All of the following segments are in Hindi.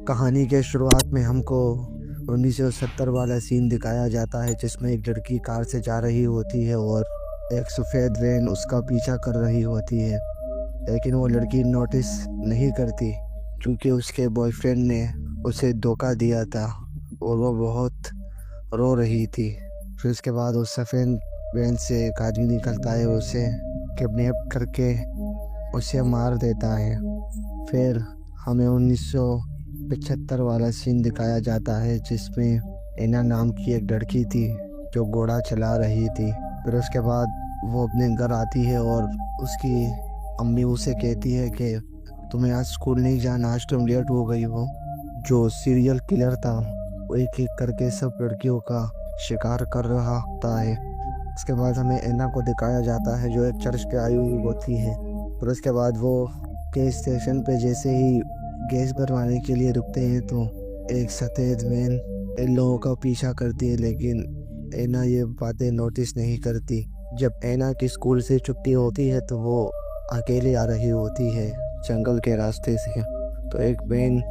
कहानी के शुरुआत में हमको 1970 वाला सीन दिखाया जाता है जिसमें एक लड़की कार से जा रही होती है और एक सफ़ेद वैन उसका पीछा कर रही होती है। लेकिन वो लड़की नोटिस नहीं करती क्योंकि उसके बॉयफ्रेंड ने उसे धोखा दिया था और वो बहुत रो रही थी। फिर उसके बाद उस सफ़ेद वैन से एक आदमी निकलता है, उसे किडनैप करके उसे मार देता है। फिर हमें 1975 वाला सीन दिखाया जाता है जिसमें एना नाम की एक लड़की थी जो घोड़ा चला रही थी। फिर उसके बाद वो अपने घर आती है और उसकी अम्मी उसे कहती है कि तुम्हें आज स्कूल नहीं जाना, आज तुम लेट हो गई हो। जो सीरियल किलर था वो एक एक करके सब लड़कियों का शिकार कर रहा होता है। उसके बाद हमें एना को दिखाया जाता है जो एक चर्च पे आई हुई होती है। फिर उसके बाद वो गैस स्टेशन पे जैसे ही गैस भरवाने के लिए रुकते हैं तो एक सफ़ेद वैन इन लोगों का पीछा करती है, लेकिन एना ये बातें नोटिस नहीं करती। जब एना की स्कूल से छुट्टी होती है तो वो अकेले आ रही होती है जंगल के रास्ते से। तो एक वैन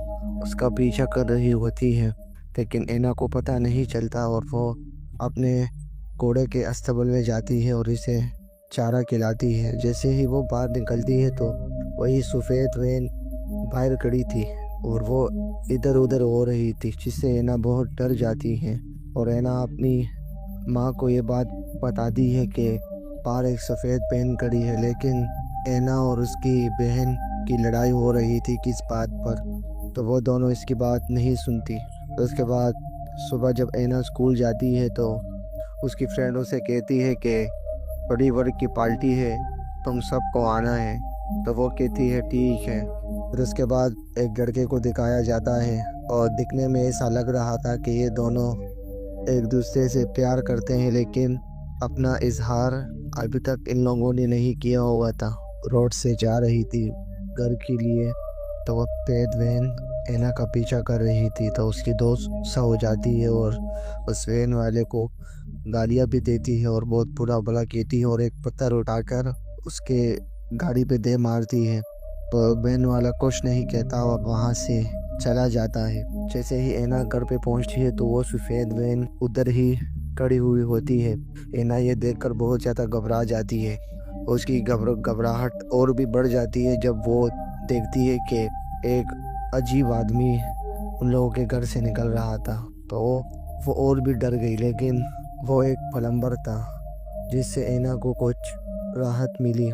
उसका पीछा कर रही होती है, लेकिन एना को पता नहीं चलता और वो अपने घोड़े के अस्तबल में जाती है और इसे चारा खिलाती है। जैसे ही वो बाहर निकलती है तो वही सफ़ेद वैन बाहर खड़ी थी और वो इधर उधर हो रही थी, जिससे एना बहुत डर जाती है। और एना अपनी माँ को ये बात बताती है कि बाहर एक सफ़ेद वैन खड़ी है, लेकिन एना और उसकी बहन की लड़ाई हो रही थी किस बात पर, तो वो दोनों इसकी बात नहीं सुनती। तो उसके बाद सुबह जब एना स्कूल जाती है तो उसकी फ्रेंड उसे कहती है कि बड़ी वर्क की पार्टी है, तुम सबको आना है। तो वो कहती है ठीक है। फिर उसके बाद एक लड़के को दिखाया जाता है और दिखने में ऐसा लग रहा था कि ये दोनों एक दूसरे से प्यार करते हैं, लेकिन अपना इजहार अभी तक इन लोगों ने नहीं किया हुआ था। रोड से जा रही थी घर के लिए तो वह सफ़ेद वैन एना का पीछा कर रही थी, तो उसकी दोस्त सा हो जाती है और उस वैन वाले को गालियाँ भी देती है और बहुत बुरा भला कहती है और एक पत्थर उठाकर उसके गाड़ी पे दे मारती है। तो वैन वाला कुछ नहीं कहता और वहाँ से चला जाता है। जैसे ही एना घर पे पहुँचती है तो वो सफ़ेद वैन उधर ही खड़ी हुई होती है। एना ये देखकर बहुत ज़्यादा घबरा जाती है। उसकी घबराहट और भी बढ़ जाती है जब वो देखती है कि एक अजीब आदमी उन लोगों के घर से निकल रहा था। तो वो और भी डर गई, लेकिन वो एक प्लम्बर था जिससे एना को कुछ राहत मिली।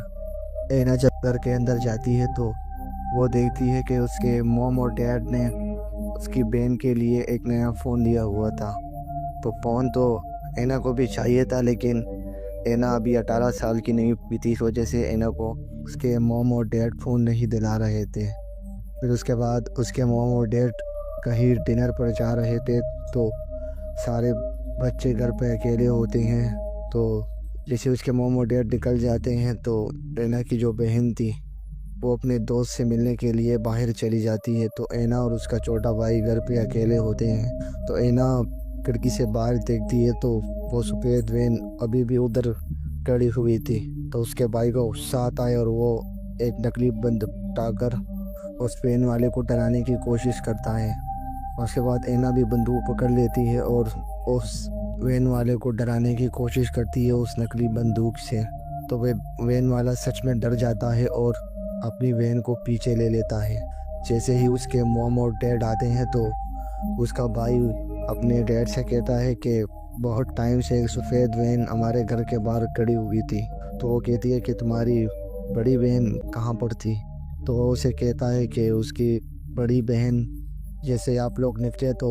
एना जब घर के अंदर जाती है तो वो देखती है कि उसके मॉम और डैड ने उसकी बहन के लिए एक नया फ़ोन लिया हुआ था। तो फ़ोन तो एना को भी चाहिए था, लेकिन एना अभी 18 साल की नहीं हुई थी, इस वजह से एना को उसके मॉम और डैड फ़ोन नहीं दिला रहे थे। फिर उसके बाद उसके मॉम और डैड कहीं डिनर पर जा रहे थे तो सारे बच्चे घर पे अकेले होते हैं। तो जैसे उसके मॉम और डैड निकल जाते हैं तो एना की जो बहन थी वो अपने दोस्त से मिलने के लिए बाहर चली जाती है। तो एना और उसका छोटा भाई घर पे अकेले होते हैं। तो एना खिड़की से बाहर देखती है तो वो सफ़ेद वैन अभी भी उधर खड़ी हुई थी। तो उसके भाई को गुस्सा आता है और वो एक नकली बंदूक उठाकर उस वैन वाले को डराने की कोशिश करता है। उसके बाद एना भी बंदूक पकड़ लेती है और उस वैन वाले को डराने की कोशिश करती है उस नकली बंदूक से। तो वे वैन वाला सच में डर जाता है और अपनी वैन को पीछे ले लेता है। जैसे ही उसके मॉम और डैड आते हैं तो उसका भाई अपने डैड से कहता है कि बहुत टाइम से एक सफ़ेद वैन हमारे घर के बाहर खड़ी हुई थी। तो वो कहती है कि तुम्हारी बड़ी बहन कहाँ पर थी। तो वो उसे कहता है कि उसकी बड़ी बहन जैसे आप लोग निकले तो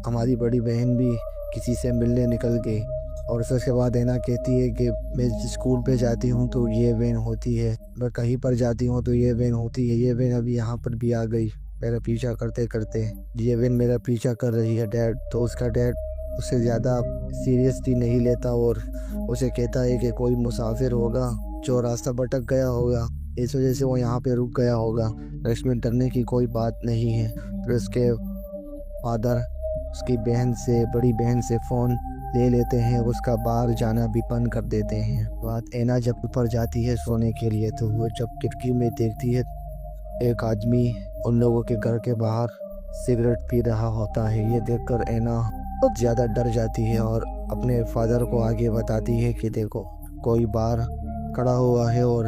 हमारी बड़ी बहन भी किसी से मिलने निकल गई। और फिर उसके बाद एना कहती है कि मैं स्कूल पे जाती हूँ तो ये वैन होती है, मैं कहीं पर जाती हूँ तो ये वैन होती है, ये वैन अभी यहाँ पर भी आ गई मेरा पीछा करते करते, ये वैन मेरा पीछा कर रही है डैड। तो उसका डैड उससे ज़्यादा सीरियसली नहीं लेता और उसे कहता है कि कोई मुसाफिर होगा जो रास्ता भटक गया होगा, इस वजह से वो यहाँ पे रुक गया होगा, इसमें डरने की कोई बात नहीं है। फिर उसके फादर उसकी बड़ी बहन से फ़ोन ले लेते हैं, उसका बाहर जाना भी बंद कर देते हैं। बात एना जब ऊपर जाती है सोने के लिए तो वो जब खिड़की में देखती है एक आदमी उन लोगों के घर के बाहर सिगरेट पी रहा होता है। ये देखकर ऐना बहुत ज़्यादा डर जाती है और अपने फादर को आगे बताती है कि देखो कोई बाहर खड़ा हुआ है और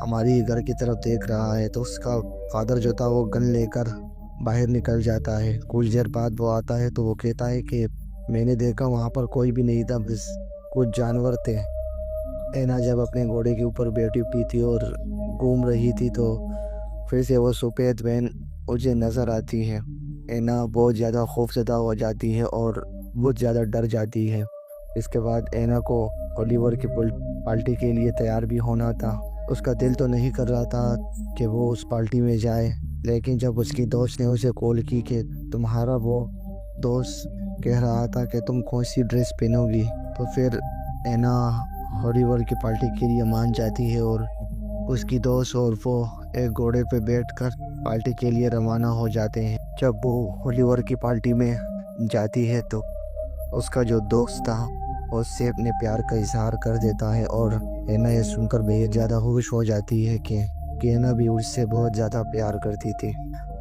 हमारी घर की तरफ देख रहा है। तो उसका फादर जो था वो गन लेकर बाहर निकल जाता है। कुछ देर बाद वो आता है तो वो कहता है कि मैंने देखा वहाँ पर कोई भी नहीं था, बस कुछ जानवर थे। ऐना जब अपने घोड़े के ऊपर बैठी हुई थी और घूम रही थी तो फिर से वो सफ़ेद वैन मुझे नज़र आती है। ऐना बहुत ज़्यादा खौफज़दा हो जाती है और बहुत ज़्यादा डर जाती है। इसके बाद ऐना को ओलिवर की पार्टी के लिए तैयार भी होना था। उसका दिल तो नहीं कर रहा था कि वो उस पार्टी में जाए, लेकिन जब उसकी दोस्त ने उसे कॉल की कि तुम्हारा वो दोस्त कह रहा था कि तुम कौन सी ड्रेस पहनोगी, तो फिर ऐना ओलिवर की पार्टी के लिए मान जाती है और उसकी दोस्त और वो एक घोड़े पे बैठकर पार्टी के लिए रवाना हो जाते हैं। जब वो ओलिवर की पार्टी में जाती है तो उसका जो दोस्त था उससे अपने प्यार का इजहार कर देता है और ऐना ये सुनकर बेहद ज़्यादा खुश हो जाती है कि ऐना भी उससे बहुत ज़्यादा प्यार करती थी।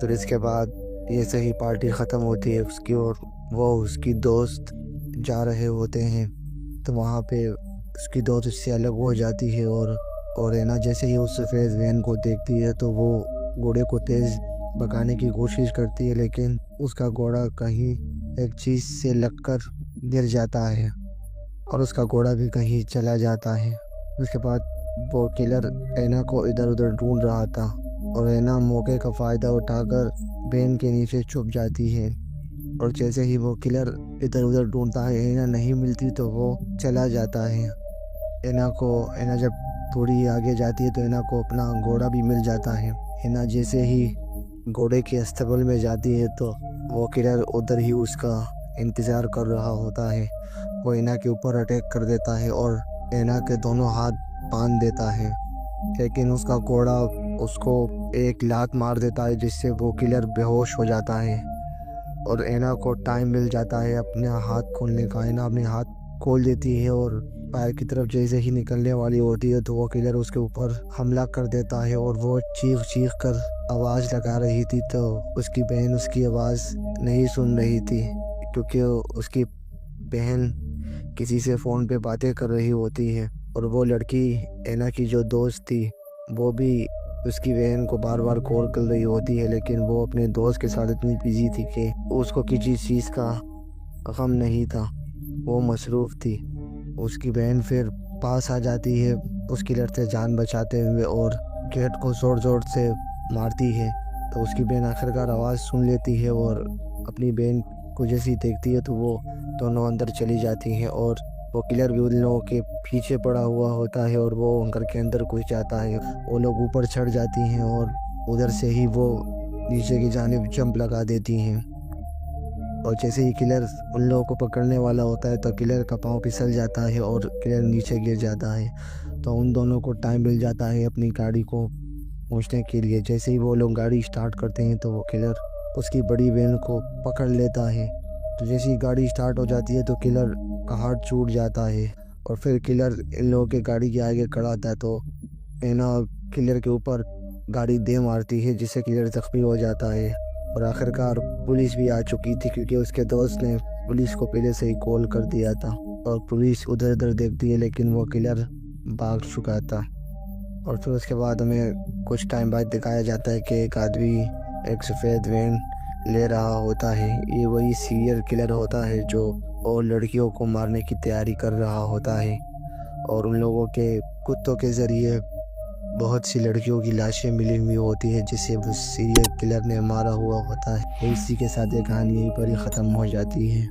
तो इसके बाद ये सही पार्टी ख़त्म होती है उसकी और वो उसकी दोस्त जा रहे होते हैं। तो वहाँ पे उसकी दोस्त उससे अलग हो जाती है और ऐना जैसे ही उस सफ़ेद वैन को देखती है तो वो घोड़े को तेज़ भगाने की कोशिश करती है, लेकिन उसका घोड़ा कहीं एक चीज़ से लगकर गिर जाता है और उसका घोड़ा भी कहीं चला जाता है। उसके बाद वो किलर ऐना को इधर उधर ढूंढ रहा था और ऐना मौके का फ़ायदा उठाकर वैन के नीचे छुप जाती है। और जैसे ही वो किलर इधर उधर ढूंढता है, ऐना नहीं मिलती तो वो चला जाता है। ऐना जब थोड़ी आगे जाती है तो ऐना को अपना घोड़ा भी मिल जाता है। ऐना जैसे ही घोड़े के अस्तबल में जाती है तो वो किलर उधर ही उसका इंतज़ार कर रहा होता है। वो ऐना के ऊपर अटैक कर देता है और ऐना के दोनों हाथ बांध देता है, लेकिन उसका घोड़ा उसको एक लात मार देता है जिससे वो किलर बेहोश हो जाता है और ऐना को टाइम मिल जाता है अपने हाथ खोलने का। ऐना अपने हाथ खोल देती है और पैर की तरफ जैसे ही निकलने वाली होती है तो वो किलर उसके ऊपर हमला कर देता है और वो चीख कर आवाज़ लगा रही थी। तो उसकी बहन उसकी आवाज़ नहीं सुन रही थी क्योंकि उसकी बहन किसी से फ़ोन पे बातें कर रही होती है और वो लड़की ऐना की जो दोस्त थी वो भी उसकी बहन को बार बार कॉल कर रही होती है, लेकिन वो अपने दोस्त के साथ इतनी बिजी थी कि उसको किसी चीज़ का गम नहीं था, वो मसरूफ़ थी। उसकी बहन फिर पास आ जाती है उस किलर से जान बचाते हुए और गेट को ज़ोर ज़ोर से मारती है। तो उसकी बहन आखिरकार आवाज़ सुन लेती है और अपनी बहन को जैसी देखती है तो वो दोनों अंदर चली जाती हैं और वो किलर भी उन लोगों के पीछे पड़ा हुआ होता है और वो घर के अंदर घुस जाता है। वो लोग ऊपर चढ़ जाती हैं और उधर से ही वो नीचे की जानिब जंप लगा देती हैं और जैसे ही किलर उन लोगों को पकड़ने वाला होता है तो किलर का पाँव फिसल जाता है और किलर नीचे गिर जाता है। तो उन दोनों को टाइम मिल जाता है अपनी गाड़ी को पहुंचने के लिए। जैसे ही वो लोग गाड़ी स्टार्ट करते हैं तो वो किलर उसकी बड़ी बहन को पकड़ लेता है। तो जैसे ही गाड़ी स्टार्ट हो जाती है तो किलर का हाथ छूट जाता है और फिर किलर इन लोगों के गाड़ी के आगे खड़ा था तो ऐना किलर के ऊपर गाड़ी दे मारती है जिससे किलर ज़ख्मी हो जाता है। और आखिरकार पुलिस भी आ चुकी थी क्योंकि उसके दोस्त ने पुलिस को पहले से ही कॉल कर दिया था और पुलिस उधर उधर देखती है, लेकिन वो किलर भाग चुका था। और फिर उसके बाद हमें कुछ टाइम बाद दिखाया जाता है कि एक आदमी एक सफ़ेद वैन ले रहा होता है। ये वही सीरियल किलर होता है जो और लड़कियों को मारने की तैयारी कर रहा होता है और उन लोगों के कुत्तों के ज़रिए बहुत सी लड़कियों की लाशें मिली हुई होती है जिसे उस सीरियल किलर ने मारा हुआ होता है। इसी के साथ ये कहानी यहीं पर ही ख़त्म हो जाती है।